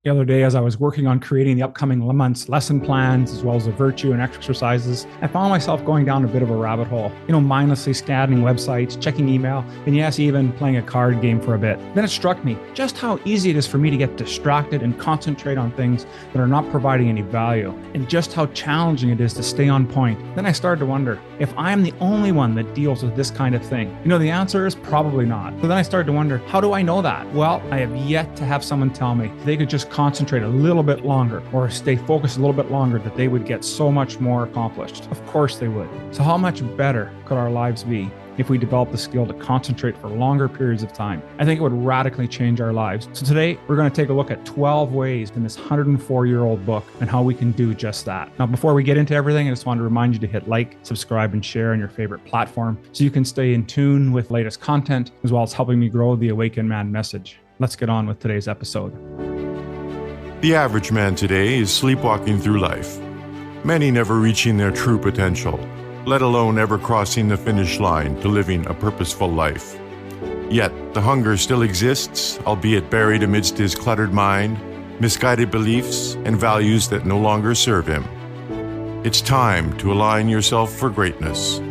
The other day, as I was working on creating the upcoming month's lesson plans, as well as the virtue and exercises, I found myself going down a bit of a rabbit hole, mindlessly scanning websites, checking email, and yes, even playing a card game for a bit. Then it struck me just how easy it is for me to get distracted and concentrate on things that are not providing any value, and just how challenging it is to stay on point. Then I started to wonder if I am the only one that deals with this kind of thing. The answer is probably not. So then I started to wonder, how do I know that? Well, I have yet to have someone tell me they could just concentrate a little bit longer or stay focused a little bit longer, that they would get so much more accomplished. Of course they would. So how much better could our lives be if we developed the skill to concentrate for longer periods of time? I think it would radically change our lives. So today we're going to take a look at 12 ways in this 104-year-old book and how we can do just that. Now, before we get into everything, I just want to remind you to hit like, subscribe, and share on your favorite platform so you can stay in tune with latest content, as well as helping me grow the Awakened Man message. Let's get on with today's episode. The average man today is sleepwalking through life, many never reaching their true potential, let alone ever crossing the finish line to living a purposeful life. Yet, the hunger still exists, albeit buried amidst his cluttered mind, misguided beliefs, and values that no longer serve him. It's time to align yourself for greatness.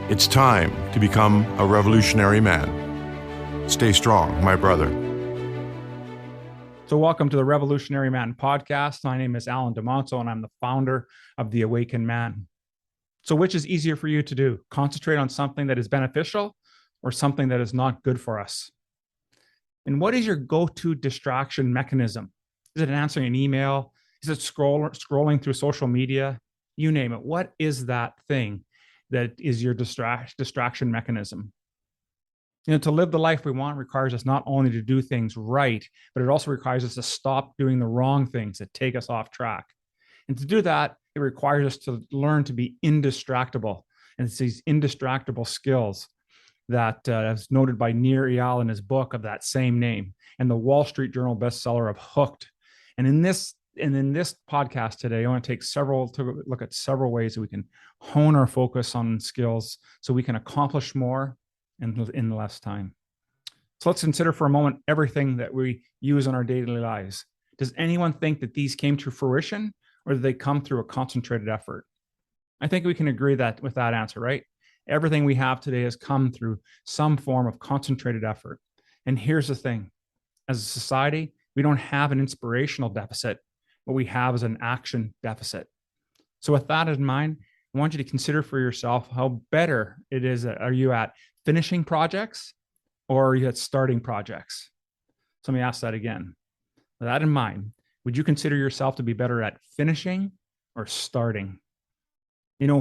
It's time to become a revolutionary man. Stay strong, my brother. So welcome to the Revolutionary Man podcast. My name is Alan DeMonto, and I'm the founder of the Awakened Man. So which is easier for you to do? Concentrate on something that is beneficial or something that is not good for us? And what is your go-to distraction mechanism? Is it answering an email? Is it scrolling through social media? You name it. What is that thing that is your distraction mechanism? To live the life we want requires us not only to do things right, but it also requires us to stop doing the wrong things that take us off track. And to do that, it requires us to learn to be indistractable. And it's these indistractable skills that is noted by Nir Eyal in his book of that same name, and the Wall Street Journal bestseller of Hooked. And in this podcast today, I want to look at several ways that we can hone our focus on skills so we can accomplish more in less time. So let's consider for a moment everything that we use in our daily lives. Does anyone think that these came to fruition, or did they come through a concentrated effort? I think we can agree that with that answer, right? Everything we have today has come through some form of concentrated effort. And here's the thing. As a society, we don't have an inspirational deficit. What we have is an action deficit. So with that in mind, I want you to consider for yourself how better it is. Are you at finishing projects, or are you at starting projects? So let me ask that again. With that in mind, would you consider yourself to be better at finishing or starting?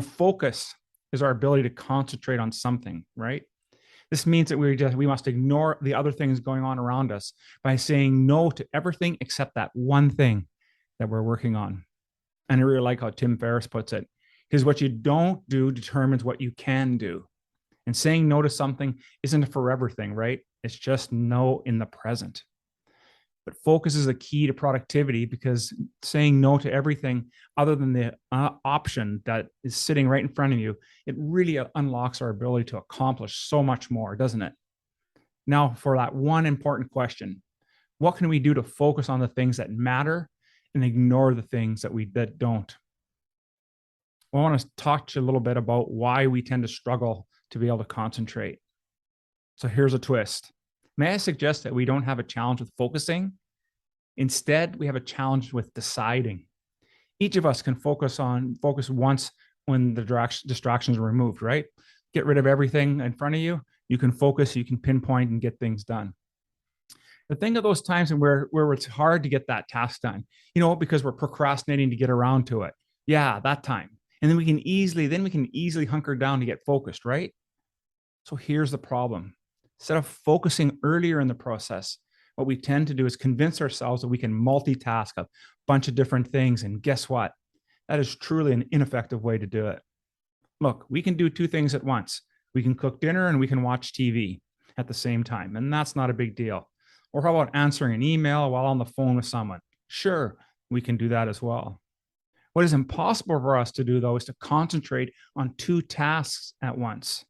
Focus is our ability to concentrate on something, right? This means that we must ignore the other things going on around us by saying no to everything except that one thing that we're working on. And I really like how Tim Ferriss puts it, because what you don't do determines what you can do. And saying no to something isn't a forever thing, right? It's just no in the present. But focus is a key to productivity, because saying no to everything other than the option that is sitting right in front of you, it really unlocks our ability to accomplish so much more, doesn't it? Now, for that one important question, what can we do to focus on the things that matter and ignore the things that don't? Well, I want to talk to you a little bit about why we tend to struggle to be able to concentrate. So here's a twist. May I suggest that we don't have a challenge with focusing? Instead, we have a challenge with deciding. Each of us can focus once when the distractions are removed, right? Get rid of everything in front of you. You can focus, you can pinpoint and get things done. The thing of those times where it's hard to get that task done, because we're procrastinating to get around to it. Yeah, that time. And then we can easily hunker down to get focused, right? So here's the problem. Instead of focusing earlier in the process, what we tend to do is convince ourselves that we can multitask a bunch of different things. And guess what? That is truly an ineffective way to do it. Look, we can do two things at once. We can cook dinner and we can watch TV at the same time. And that's not a big deal. Or how about answering an email while on the phone with someone? Sure, we can do that as well. What is impossible for us to do, though, is to concentrate on two tasks at once.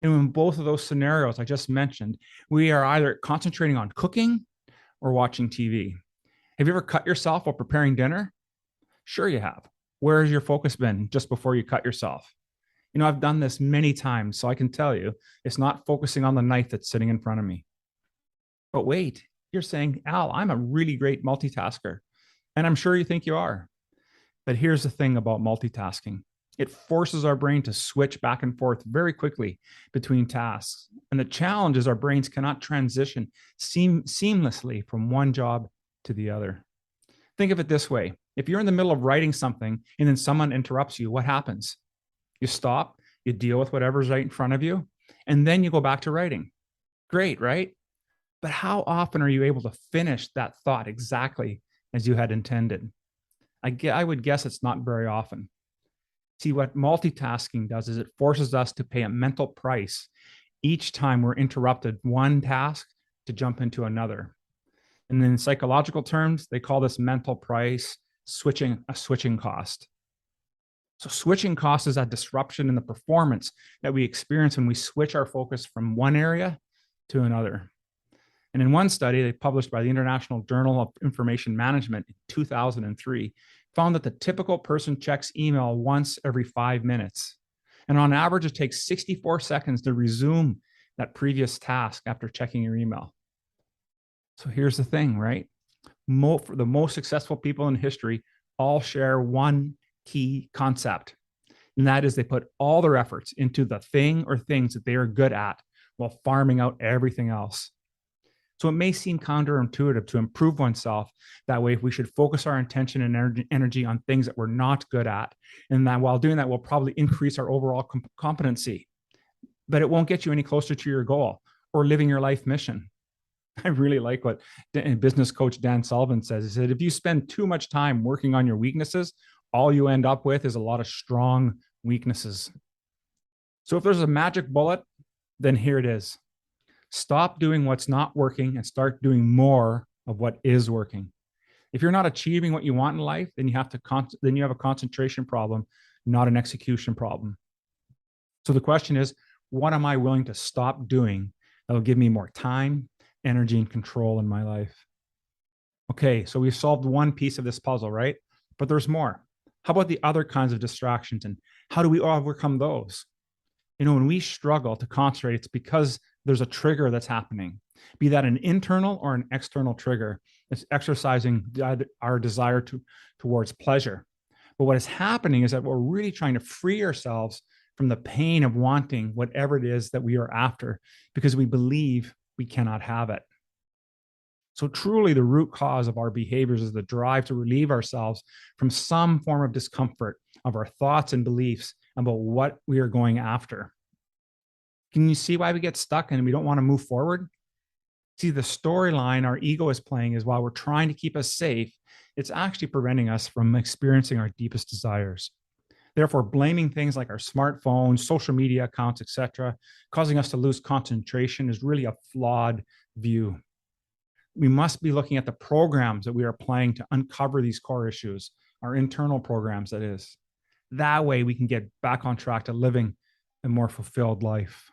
And in both of those scenarios I just mentioned, we are either concentrating on cooking or watching TV. Have you ever cut yourself while preparing dinner? Sure, you have. Where has your focus been just before you cut yourself? I've done this many times, so I can tell you it's not focusing on the knife that's sitting in front of me. But wait, you're saying, Al, I'm a really great multitasker. And I'm sure you think you are. But here's the thing about multitasking: it forces our brain to switch back and forth very quickly between tasks. And the challenge is our brains cannot transition seamlessly from one job to the other. Think of it this way: if you're in the middle of writing something and then someone interrupts you, what happens? You stop, you deal with whatever's right in front of you, and then you go back to writing. Great, right? But how often are you able to finish that thought exactly as you had intended? I would guess it's not very often. See, what multitasking does is it forces us to pay a mental price each time we're interrupted one task to jump into another. And in psychological terms, they call this mental price a switching cost. So switching cost is a disruption in the performance that we experience when we switch our focus from one area to another. And in one study they published by the International Journal of Information Management in 2003, found that the typical person checks email once every 5 minutes. And on average, it takes 64 seconds to resume that previous task after checking your email. So here's the thing, right? The most successful people in history all share one key concept, and that is they put all their efforts into the thing or things that they are good at while farming out everything else. So it may seem counterintuitive to improve oneself that way. If we should focus our intention and energy on things that we're not good at, and that while doing that, we'll probably increase our overall competency, but it won't get you any closer to your goal or living your life mission. I really like what business coach Dan Sullivan says. He said, if you spend too much time working on your weaknesses, all you end up with is a lot of strong weaknesses. So if there's a magic bullet, then here it is. Stop doing what's not working and start doing more of what is working. If you're not achieving what you want in life, then you have a concentration problem, not an execution problem. So the question is, what am I willing to stop doing that'll give me more time, energy, and control in my life? Okay, so we've solved one piece of this puzzle, right? But there's more. How about the other kinds of distractions, and how do we overcome those? When we struggle to concentrate, it's because there's a trigger that's happening, be that an internal or an external trigger. It's exercising our desire towards pleasure. But what is happening is that we're really trying to free ourselves from the pain of wanting whatever it is that we are after, because we believe we cannot have it. So truly the root cause of our behaviors is the drive to relieve ourselves from some form of discomfort of our thoughts and beliefs about what we are going after. Can you see why we get stuck and we don't want to move forward? See, the storyline our ego is playing is while we're trying to keep us safe, it's actually preventing us from experiencing our deepest desires. Therefore, blaming things like our smartphones, social media accounts, etc., causing us to lose concentration is really a flawed view. We must be looking at the programs that we are playing to uncover these core issues, our internal programs, that is. That way we can get back on track to living a more fulfilled life.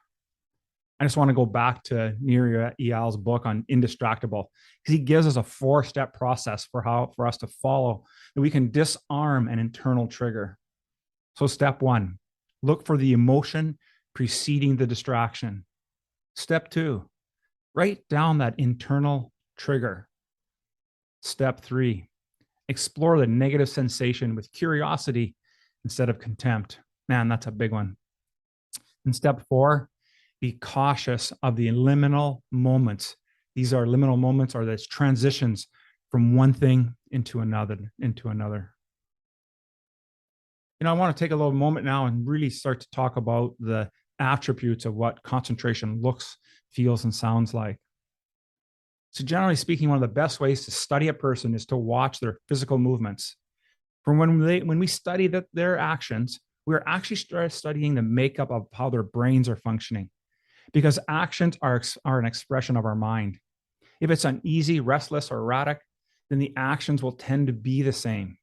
I just want to go back to Nir Eyal's book on Indistractable, because he gives us a 4-step process for us to follow, that we can disarm an internal trigger. So step 1, look for the emotion preceding the distraction. Step 2, write down that internal trigger. Step 3, explore the negative sensation with curiosity instead of contempt. Man, that's a big one. And step 4, be cautious of the liminal moments. These are liminal moments, or these transitions from one thing into another. I want to take a little moment now and really start to talk about the attributes of what concentration looks, feels, and sounds like. So generally speaking, one of the best ways to study a person is to watch their physical movements. From when we study their actions, we're actually studying the makeup of how their brains are functioning, because actions are an expression of our mind. If it's uneasy, restless, or erratic, then the actions will tend to be the same.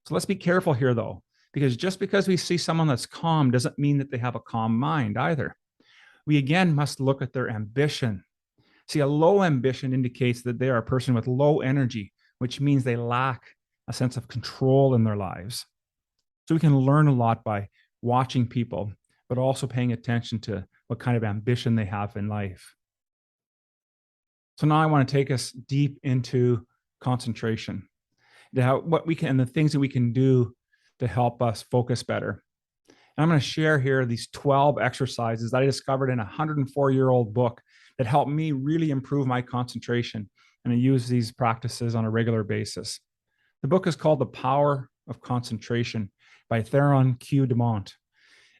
So let's be careful here, though, because just because we see someone that's calm doesn't mean that they have a calm mind either. We again must look at their ambition. See, a low ambition indicates that they are a person with low energy, which means they lack a sense of control in their lives. So we can learn a lot by watching people, but also paying attention to what kind of ambition they have in life. So now I want to take us deep into concentration, what we can, and the things that we can do to help us focus better. And I'm going to share here these 12 exercises that I discovered in a 104-year-old book that helped me really improve my concentration. And I use these practices on a regular basis. The book is called The Power of Concentration by Theron Q. Dumont.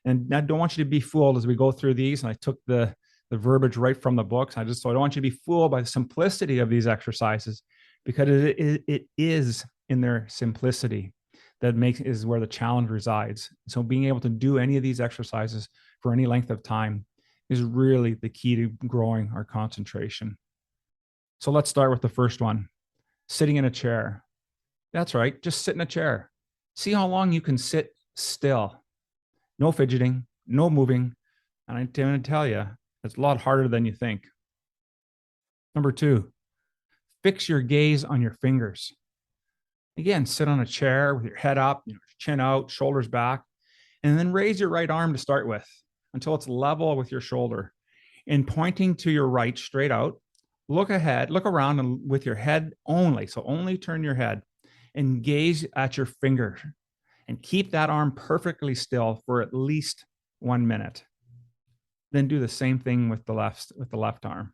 And I don't want you to be fooled as we go through these. And I took the verbiage right from the books. So I don't want you to be fooled by the simplicity of these exercises, because it is in their simplicity that is where the challenge resides. So being able to do any of these exercises for any length of time is really the key to growing our concentration. So let's start with the first one, sitting in a chair. That's right, just sit in a chair. See how long you can sit still. No fidgeting, no moving. And I'm going to tell you, it's a lot harder than you think. Number 2, fix your gaze on your fingers. Again, sit on a chair with your head up, chin out, shoulders back, and then raise your right arm to start with until it's level with your shoulder. And pointing to your right straight out, look ahead, look around and with your head only. So only turn your head and gaze at your finger and keep that arm perfectly still for at least 1 minute. Then do the same thing with the left arm.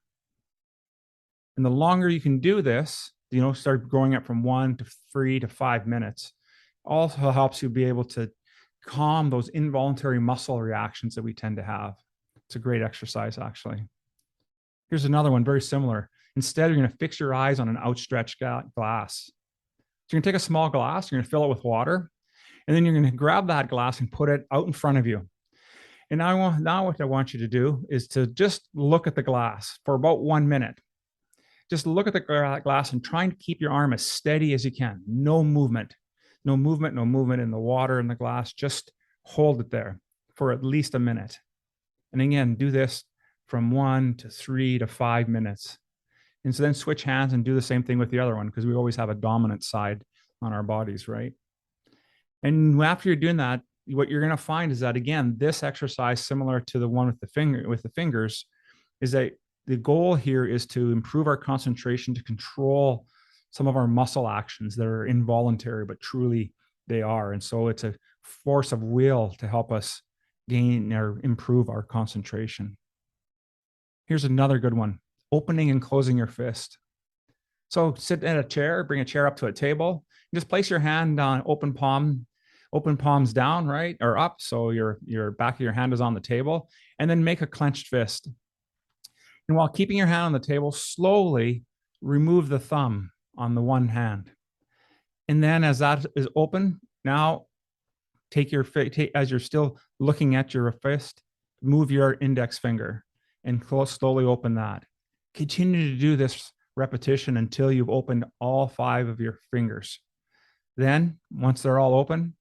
And the longer you can do this, start growing up from 1 to 3 to 5 minutes. Also helps you be able to calm those involuntary muscle reactions that we tend to have. It's a great exercise, actually. Here's another one, very similar. Instead, you're going to fix your eyes on an outstretched glass. So you're going to take a small glass, you're going to fill it with water, and then you're going to grab that glass and put it out in front of you. And now what I want you to do is to just look at the glass for about 1 minute. Just look at the glass and try and keep your arm as steady as you can. No movement in the water in the glass. Just hold it there for at least a minute. And again, do this from 1 to 3 to 5 minutes. And so then switch hands and do the same thing with the other one, because we always have a dominant side on our bodies, right? And after you're doing that, what you're going to find is that, again, this exercise, similar to the one with the fingers, is that the goal here is to improve our concentration, to control some of our muscle actions that are involuntary, but truly they are. And so it's a force of will to help us gain or improve our concentration. Here's another good one, opening and closing your fist. So sit in a chair, bring a chair up to a table, just place your hand on open palms down, right? Or up. So your back of your hand is on the table, and then make a clenched fist. And while keeping your hand on the table, slowly remove the thumb on the one hand. And then as that is open, now as you're still looking at your fist, move your index finger and slowly open that. Continue to do this repetition until you've opened all 5 of your fingers. Then, once they're all open,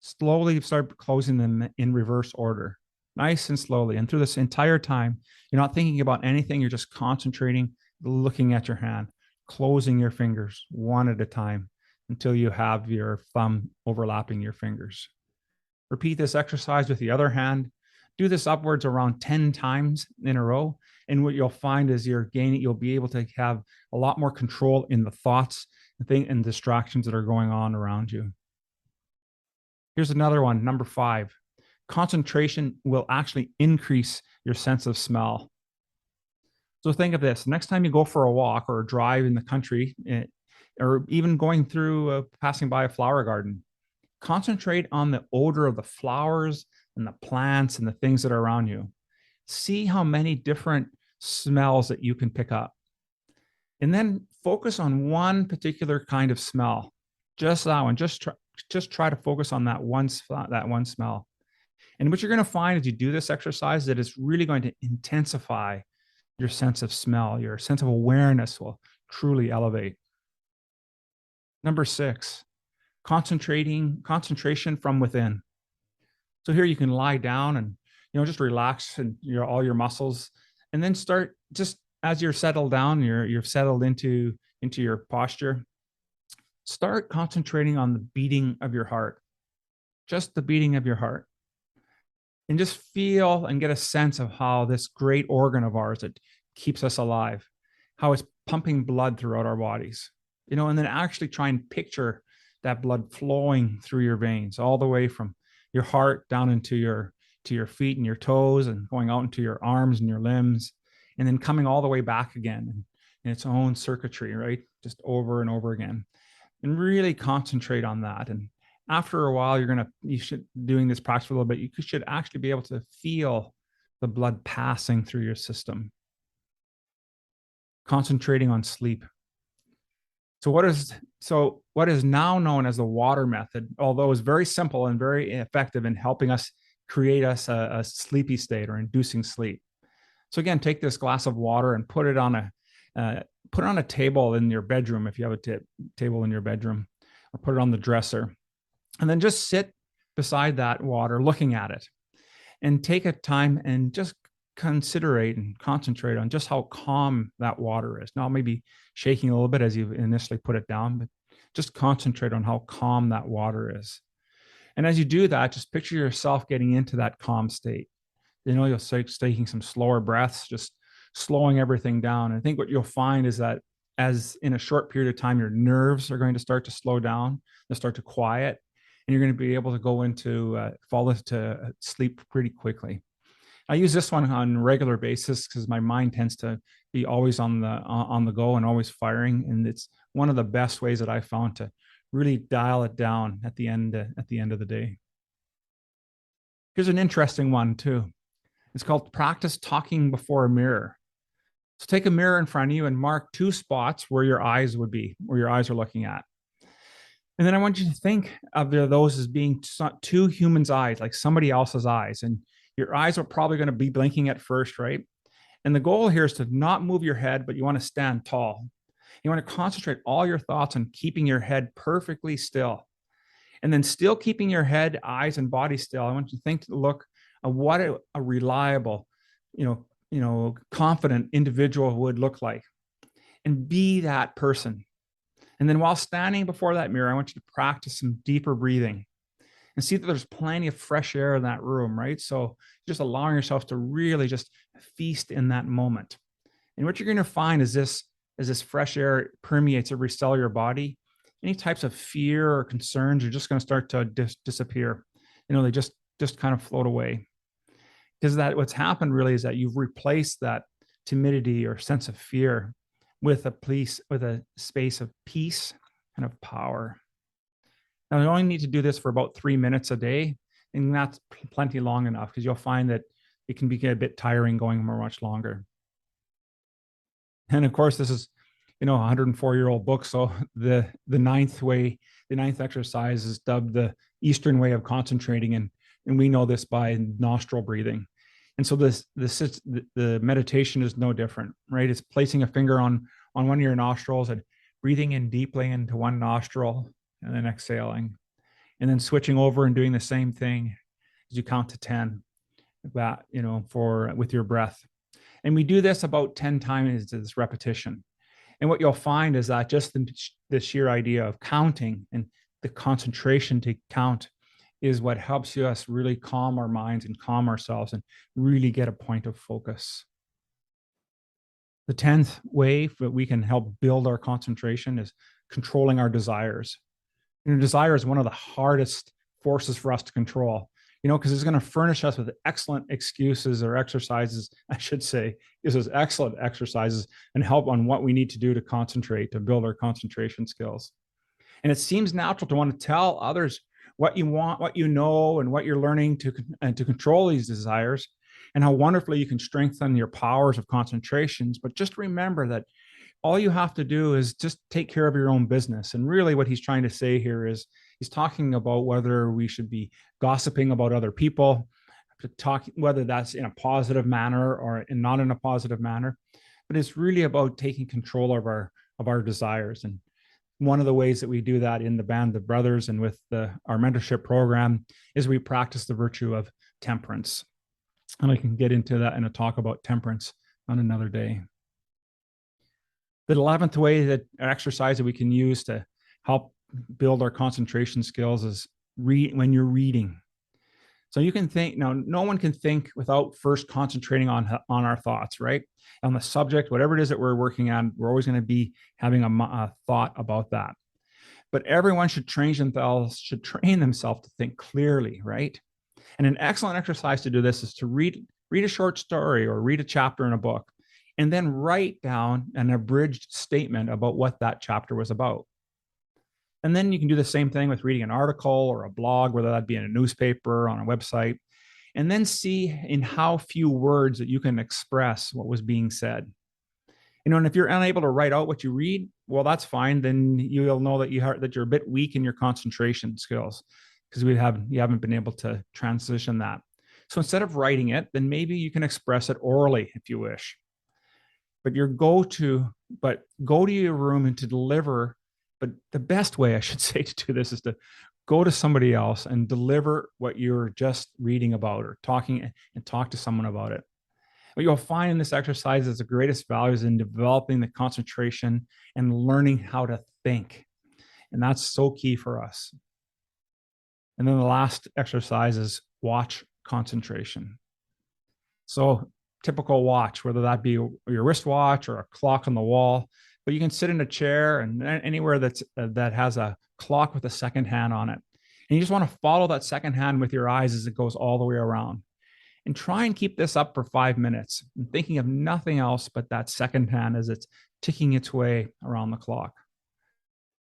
slowly start closing them in reverse order, nice and slowly. And through this entire time, you're not thinking about anything. You're just concentrating, looking at your hand, closing your fingers one at a time until you have your thumb overlapping your fingers. Repeat this exercise with the other hand. Do this upwards around 10 times in a row. And what you'll find is you'll be able to have a lot more control in the thoughts and distractions that are going on around you. Here's another one, number 5. Concentration will actually increase your sense of smell. So think of this. Next time you go for a walk or a drive in the country, or even going through, passing by a flower garden, concentrate on the odor of the flowers and the plants and the things that are around you. See how many different smells that you can pick up. And then focus on one particular kind of smell. Just that one. Just try to focus on that one smell. And what you're going to find as you do this exercise, that it's really going to intensify your sense of smell. Your sense of awareness will truly elevate. Number 6, concentration from within. So here you can lie down and just relax and all your muscles, and then start, just as you're settled down, you're settled into your posture. start concentrating on the beating of your heart, just the beating of your heart, and just feel and get a sense of how this great organ of ours that keeps us alive, how it's pumping blood throughout our bodies, and then actually try and picture that blood flowing through your veins all the way from your heart down into your feet and your toes and going out into your arms and your limbs, and then coming all the way back again in its own circuitry, right? Just over and over again, and really concentrate on that. And after a while, you should doing this practice for a little bit, you should actually be able to feel the blood passing through your system. Concentrating on sleep. So what is now known as the water method, although is very simple and very effective in helping us create us a sleepy state or inducing sleep. So again, take this glass of water and put it on a table in your bedroom if you have a table in your bedroom, or put it on the dresser. And then just sit beside that water looking at it, and take a time and just considerate and concentrate on just how calm that water is. Now, maybe shaking a little bit as you initially put it down, but just concentrate on how calm that water is. And as you do that, just picture yourself getting into that calm state. You'll start taking some slower breaths, just slowing everything down. And I think what you'll find is that as in a short period of time, your nerves are going to start to slow down, they'll start to quiet, and you're going to be able to go into fall into sleep pretty quickly. I use this one on a regular basis because my mind tends to be always on the go and always firing, and it's one of the best ways that I found to really dial it down at the end of the day. Here's an interesting one too. It's called practice talking before a mirror. So take a mirror in front of you and mark 2 spots where your eyes would be, where your eyes are looking at. And then I want you to think of those as being 2 humans' eyes, like somebody else's eyes. And your eyes are probably going to be blinking at first, right? And the goal here is to not move your head, but you want to stand tall. You want to concentrate all your thoughts on keeping your head perfectly still. And then still keeping your head, eyes, and body still. I want you to think to look at what a reliable, confident individual would look like. And be that person. And then while standing before that mirror, I want you to practice some deeper breathing and see that there's plenty of fresh air in that room, right? So just allowing yourself to really just feast in that moment. And what you're going to find is this, as this fresh air permeates every cell of your body, any types of fear or concerns are just going to start to disappear. They just kind of float away. Because what's happened really is that you've replaced that timidity or sense of fear with a space of peace and of power. Now, you only need to do this for about 3 minutes a day, and that's plenty long enough, because you'll find that it can be a bit tiring going much longer. And of course, this is, a 104-year-old book. So the ninth exercise is dubbed the Eastern way of concentrating, and we know this by nostril breathing. And so the meditation is no different, right? It's placing a finger on one of your nostrils and breathing in deeply into one nostril, and then exhaling, and then switching over and doing the same thing as you count to 10, with your breath. And we do this about 10 times, this repetition. And what you'll find is that just the sheer idea of counting and the concentration to count is what helps us really calm our minds and calm ourselves and really get a point of focus. The 10th way that we can help build our concentration is controlling our desires. Desire is one of the hardest forces for us to control, because it's going to furnish us with excellent excuses or exercises, I should say, gives us excellent exercises and help on what we need to do to concentrate, to build our concentration skills. And it seems natural to want to tell others what you want, what you know, and what you're learning to control these desires, and how wonderfully you can strengthen your powers of concentrations. But just remember that all you have to do is just take care of your own business. And really what he's trying to say here is he's talking about whether we should be gossiping about other people, whether that's in a positive manner or not in a positive manner. But it's really about taking control of our desires. And one of the ways that we do that in the Band of Brothers and with our mentorship program is we practice the virtue of temperance. And I can get into that in a talk about temperance on another day. The 11th way, that exercise that we can use to help build our concentration skills is when you're reading. So you can think, now no one can think without first concentrating on our thoughts, right? On the subject, whatever it is that we're working on, we're always going to be having a thought about that. But everyone should train themselves to think clearly, right? And an excellent exercise to do this is to read a short story or read a chapter in a book, and then write down an abridged statement about what that chapter was about. And then you can do the same thing with reading an article or a blog, whether that be in a newspaper or on a website, and then see in how few words that you can express what was being said. And if you're unable to write out what you read, well, that's fine. Then you'll know that you're a bit weak in your concentration skills because you haven't been able to transition that. So instead of writing it, then maybe you can express it orally if you wish. But go to your room and to deliver. But the best way, I should say, to do this is to go to somebody else and deliver what you're just reading about or talk to someone about it. What you'll find in this exercise is the greatest value is in developing the concentration and learning how to think. And that's so key for us. And then the last exercise is watch concentration. So typical watch, whether that be your wristwatch or a clock on the wall, but you can sit in a chair and anywhere that has a clock with a second hand on it. And you just want to follow that second hand with your eyes as it goes all the way around. And try and keep this up for 5 minutes, thinking of nothing else but that second hand as it's ticking its way around the clock.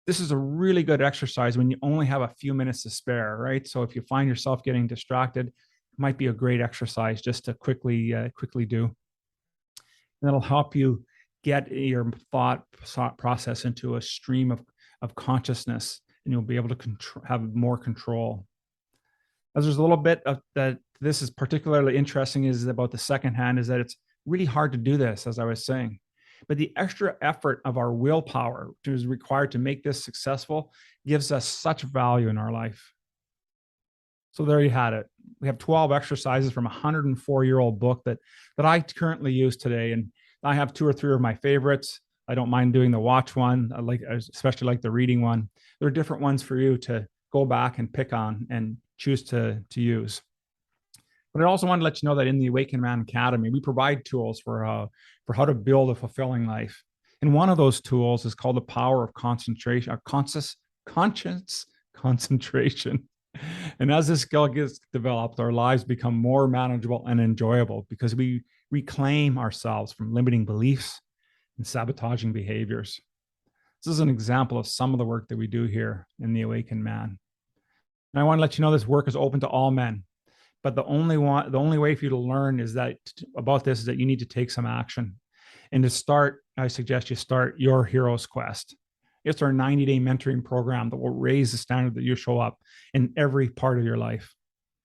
This is a really good exercise when you only have a few minutes to spare, right? So if you find yourself getting distracted, it might be a great exercise just to quickly do. And that'll help you get your thought process into a stream of consciousness, and you'll be able to have more control. As there's a little bit of that, this is particularly interesting is about the second hand, is that it's really hard to do this, as I was saying. But the extra effort of our willpower, which is required to make this successful, gives us such value in our life. So there you had it. We have 12 exercises from a 104-year-old book that I currently use today. And I have 2 or 3 of my favorites. I don't mind doing the watch one. I especially like the reading one. There are different ones for you to go back and pick on and choose to use. But I also want to let you know that in the Awakened Man Academy, we provide tools for how to build a fulfilling life. And one of those tools is called the power of concentration, or conscious concentration. And as this skill gets developed, our lives become more manageable and enjoyable because we reclaim ourselves from limiting beliefs and sabotaging behaviors. This is an example of some of the work that we do here in the Awakened Man. And I want to let you know this work is open to all men. But the only way for you to learn about this is that you need to take some action. And to start, I suggest you start your hero's quest. It's our 90-day mentoring program that will raise the standard that you show up in every part of your life.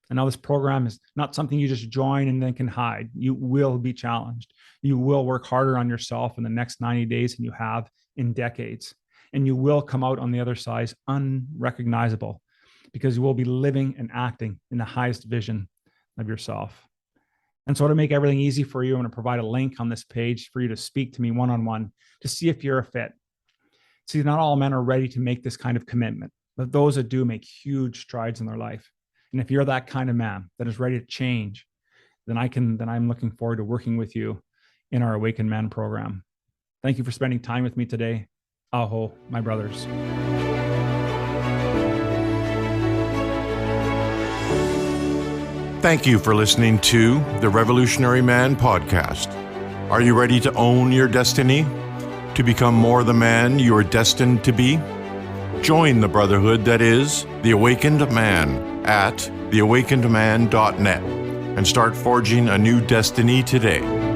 And now this program is not something you just join and then can hide. You will be challenged. You will work harder on yourself in the next 90 days than you have in decades. And you will come out on the other side unrecognizable, because you will be living and acting in the highest vision of yourself. And so to make everything easy for you, I'm going to provide a link on this page for you to speak to me one-on-one to see if you're a fit. See, not all men are ready to make this kind of commitment, but those that do make huge strides in their life. And if you're that kind of man that is ready to change, then I'm looking forward to working with you in our Awakened Man program. Thank you for spending time with me today. Aho, my brothers. Thank you for listening to the Revolutionary Man podcast. Are you ready to own your destiny? To become more the man you are destined to be? Join the brotherhood that is the Awakened Man at theawakenedman.net and start forging a new destiny today.